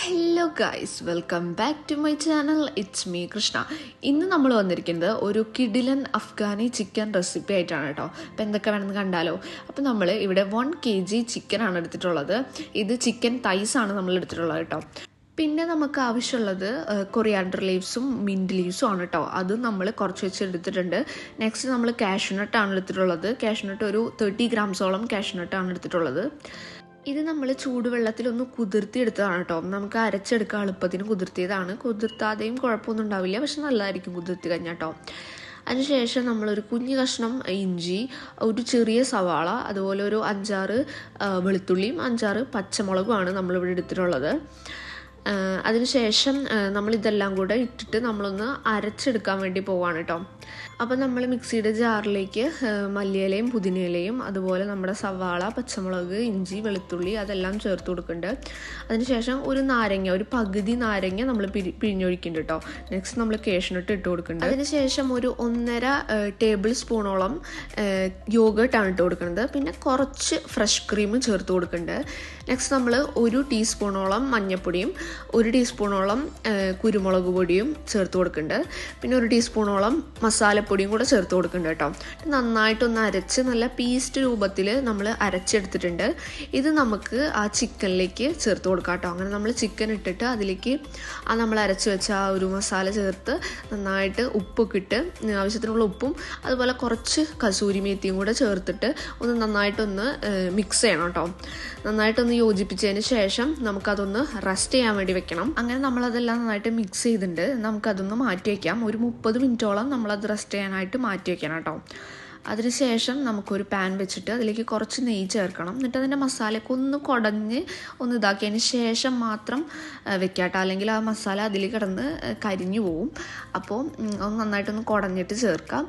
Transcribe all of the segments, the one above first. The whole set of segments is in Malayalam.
Hello guys, welcome back to my channel. It's me Krishna. ഇന്ന് നമ്മൾ വന്നിരിക്കുന്നത് ഒരു കിഡിലൻ അഫ്ഗാനി ചിക്കൻ റെസിപ്പി ആയിട്ടാണ് കേട്ടോ. അപ്പോൾ എന്തൊക്കെ വേണമെന്ന് കണ്ടാലോ. അപ്പോൾ നമ്മൾ ഇവിടെ 1 kg ചിക്കനാണ് എടുത്തിട്ടുള്ളത്. ഇത് ചിക്കൻ തൈസാണ് നമ്മൾ എടുത്തിട്ടുള്ളത് കേട്ടോ. പിന്നെ നമുക്ക് ആവശ്യമുള്ളത് കൊറിയാണ്ടർ ലീവ്സും മിൻറ്റ് ലീവ്സും ആണ് കേട്ടോ. അതും നമ്മൾ കുറച്ച് വെച്ച് എടുത്തിട്ടുണ്ട്. നെക്സ്റ്റ് നമ്മൾ കാഷ്യൂനട്ടാണ് എടുത്തിട്ടുള്ളത്. കാഷ്യൂനട്ട് ഒരു 30 ഗ്രാംസോളം കാഷ്യൂനട്ടാണ് എടുത്തിട്ടുള്ളത്. ഇത് നമ്മൾ ചൂടുവെള്ളത്തിലൊന്ന് കുതിർത്തി എടുത്തതാണ് കേട്ടോ. നമുക്ക് അരച്ചെടുക്കാൻ എളുപ്പത്തിന് കുതിർത്തിയതാണ്. കുതിർത്താതെയും കുഴപ്പമൊന്നും ഉണ്ടാവില്ല, പക്ഷെ നല്ലതായിരിക്കും കുതിർത്തി കഴിഞ്ഞാൽ കേട്ടോ. അതിനുശേഷം നമ്മളൊരു കുഞ്ഞു കഷ്ണം ഇഞ്ചി, ഒരു ചെറിയ സവാള, അതുപോലെ ഒരു 5-6 വെളുത്തുള്ളിയും 5-6 പച്ചമുളകുമാണ് നമ്മളിവിടെ എടുത്തിട്ടുള്ളത്. അതിനുശേഷം നമ്മളിതെല്ലാം കൂടെ ഇട്ടിട്ട് നമ്മളൊന്ന് അരച്ചെടുക്കാൻ വേണ്ടി പോവാണ് കേട്ടോ. അപ്പോൾ നമ്മൾ മിക്സിയുടെ ജാറിലേക്ക് മല്ലിയിലയും പുതിനയിലയും അതുപോലെ നമ്മുടെ സവാള, പച്ചമുളക്, ഇഞ്ചി, വെളുത്തുള്ളി അതെല്ലാം ചേർത്ത് കൊടുക്കുന്നുണ്ട്. അതിനുശേഷം ഒരു നാരങ്ങ, ഒരു പകുതി നാരങ്ങ നമ്മൾ പിഴിഞ്ഞൊഴിക്കുന്നുണ്ട് കേട്ടോ. നെക്സ്റ്റ് നമ്മൾ കാഷ്യൂനട്ട് ഇട്ട് കൊടുക്കുന്നുണ്ട്. അതിനുശേഷം ഒരു 1.5 ടേബിൾ സ്പൂണോളം യോഗേർട്ടാണ് ഇട്ട് കൊടുക്കുന്നത്. പിന്നെ കുറച്ച് ഫ്രഷ് ക്രീം ചേർത്ത് കൊടുക്കുന്നുണ്ട്. നെക്സ്റ്റ് നമ്മൾ 1 ടീസ്പൂണോളം മഞ്ഞൾപ്പൊടിയും 1 ടീസ്പൂണോളം കുരുമുളക് പൊടിയും ചേർത്ത് കൊടുക്കുന്നുണ്ട്. പിന്നെ 1 ടീസ്പൂണോളം മസാലപ്പൊടിയും കൂടെ ചേർത്ത് കൊടുക്കുന്നുണ്ട് കേട്ടോ. നന്നായിട്ടൊന്ന് അരച്ച് നല്ല പേസ്റ്റ് രൂപത്തിൽ നമ്മൾ അരച്ചെടുത്തിട്ടുണ്ട്. ഇത് നമുക്ക് ആ ചിക്കനിലേക്ക് ചേർത്ത് കൊടുക്കാം കേട്ടോ. അങ്ങനെ നമ്മൾ ചിക്കൻ ഇട്ടിട്ട് അതിലേക്ക് നമ്മൾ അരച്ച് വെച്ച ആ ഒരു മസാല ചേർത്ത് നന്നായിട്ട് ഉപ്പൊക്കെ ഇട്ട് ആവശ്യത്തിനുള്ള ഉപ്പും അതുപോലെ കുറച്ച് കസൂരി മേത്തിയും കൂടെ ചേർത്തിട്ട് ഒന്ന് നന്നായിട്ടൊന്ന് മിക്സ് ചെയ്യണം കേട്ടോ. നന്നായിട്ടൊന്ന് യോജിപ്പിച്ചതിന് ശേഷം നമുക്കതൊന്ന് റെസ്റ്റ് ചെയ്യാൻ വേണ്ടി വെക്കണം. അങ്ങനെ നമ്മളതെല്ലാം നന്നായിട്ട് മിക്സ് ചെയ്തിട്ടുണ്ട്. നമുക്കതൊന്ന് മാറ്റി വയ്ക്കാം. ഒരു 30 മിനിറ്റോളം നമ്മളത് റെസ്റ്റ് ചെയ്യാനായിട്ട് മാറ്റി വയ്ക്കണം കേട്ടോ. അതിനുശേഷം നമുക്കൊരു പാൻ വെച്ചിട്ട് അതിലേക്ക് കുറച്ച് നെയ്യ് ചേർക്കണം. എന്നിട്ട് അതിൻ്റെ മസാലയൊക്കെ ഒന്ന് കുടഞ്ഞ് ഒന്ന് ഇതാക്കിയതിന് ശേഷം മാത്രം വെക്കാട്ടോ. അല്ലെങ്കിൽ ആ മസാല അതിൽ കിടന്ന് കരിഞ്ഞു പോവും. അപ്പോൾ ഒന്ന് നന്നായിട്ടൊന്ന് കുടഞ്ഞിട്ട് ചേർക്കാം.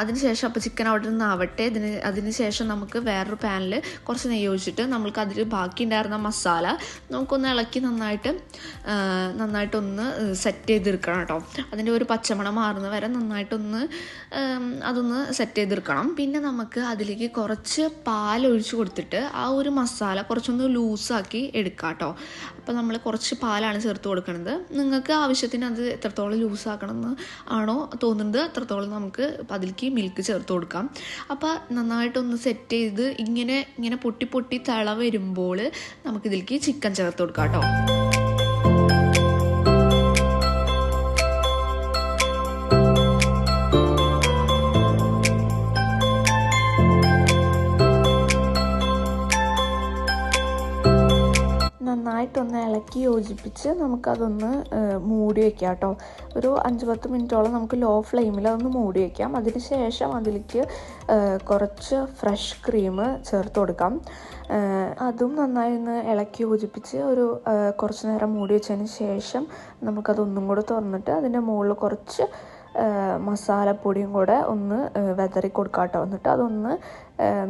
അതിനുശേഷം അപ്പോൾ ചിക്കൻ അവിടെ നിന്ന് ആവട്ടെ. അതിന് ശേഷം നമുക്ക് വേറൊരു പാനിൽ കുറച്ച് നെയ്യ് ഒഴിച്ചിട്ട് നമുക്ക് അതിൽ ബാക്കി ഉണ്ടായിരുന്ന മസാല നമുക്കൊന്ന് ഇളക്കി നന്നായിട്ടൊന്ന് സെറ്റ് ചെയ്തെടുക്കണം കേട്ടോ. അതിൻ്റെ ഒരു പച്ചമണം മാറുന്ന വരെ നന്നായിട്ടൊന്ന് അതൊന്ന് സെറ്റ് ചെയ്തെടുക്കണം. പിന്നെ നമുക്ക് അതിലേക്ക് കുറച്ച് പാലൊഴിച്ച് കൊടുത്തിട്ട് ആ ഒരു മസാല കുറച്ചൊന്ന് ലൂസാക്കി എടുക്കാം കേട്ടോ. അപ്പോൾ നമ്മൾ കുറച്ച് പാലാണ് ചേർത്ത് കൊടുക്കുന്നത്. നിങ്ങൾക്ക് ആവശ്യത്തിന് അത് എത്രത്തോളം ലൂസാക്കണം എന്ന് ആണോ തോന്നുന്നത് അത്രത്തോളം നമുക്ക് അതിലേക്ക് മിൽക്ക് ചേർത്ത് കൊടുക്കാം. അപ്പോൾ നന്നായിട്ടൊന്ന് സെറ്റ് ചെയ്ത് ഇങ്ങനെ പൊട്ടി തിള വരുമ്പോൾ നമുക്കിതിലേക്ക് ചിക്കൻ ചേർത്ത് കൊടുക്കാം കേട്ടോ. നന്നായിട്ടൊന്ന് ഇളക്കി യോജിപ്പിച്ച് നമുക്കതൊന്ന് മൂടി വയ്ക്കാം കേട്ടോ. ഒരു 5-10 മിനിറ്റോളം നമുക്ക് ലോ ഫ്ലെയിമിൽ അതൊന്ന് മൂടി വയ്ക്കാം. അതിന് ശേഷം അതിലേക്ക് കുറച്ച് ഫ്രഷ് ക്രീം ചേർത്ത് കൊടുക്കാം. അതും നന്നായി ഒന്ന് ഇളക്കി യോജിപ്പിച്ച് ഒരു കുറച്ച് നേരം മൂടി വെച്ചതിന് ശേഷം നമുക്കതൊന്നും കൂടെ തുറന്നിട്ട് അതിൻ്റെ മുകളിൽ കുറച്ച് മസാലപ്പൊടിയും കൂടെ ഒന്ന് വെതറി കൊടുക്കാം കേട്ടോ. എന്നിട്ട് അതൊന്ന്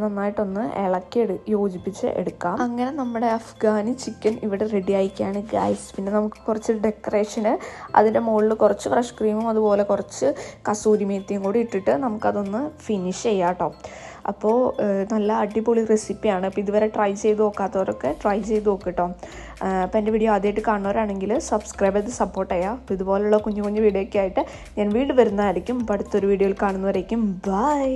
നന്നായിട്ടൊന്ന് ഇളക്കി യോജിപ്പിച്ച് എടുക്കാം. അങ്ങനെ നമ്മുടെ അഫ്ഗാനി ചിക്കൻ ഇവിടെ റെഡി ആയിക്കാണ് ഗൈസ്. പിന്നെ നമുക്ക് കുറച്ച് ഡെക്കറേഷന് അതിൻ്റെ മുകളിൽ കുറച്ച് ഫ്രഷ് ക്രീമും അതുപോലെ കുറച്ച് കസൂരി മേത്തിയും കൂടി ഇട്ടിട്ട് നമുക്കതൊന്ന് ഫിനിഷ് ചെയ്യാം കേട്ടോ. അപ്പോൾ നല്ല അടിപൊളി റെസിപ്പിയാണ്. അപ്പോൾ ഇതുവരെ ട്രൈ ചെയ്ത് നോക്കാത്തവരൊക്കെ ട്രൈ ചെയ്ത് നോക്ക് കേട്ടോ. അപ്പോൾ എൻ്റെ വീഡിയോ ആദ്യമായിട്ട് കാണുന്നവരാണെങ്കിൽ സബ്സ്ക്രൈബ് ചെയ്ത് സപ്പോർട്ട് ചെയ്യുക. അപ്പോൾ ഇതുപോലുള്ള കുഞ്ഞു വീഡിയോ ഒക്കെ ആയിട്ട് ഞാൻ വീണ്ടും വരുന്നതായിരിക്കും. അപ്പോൾ അടുത്തൊരു വീഡിയോയിൽ കാണുന്നവരേക്കും ബൈ.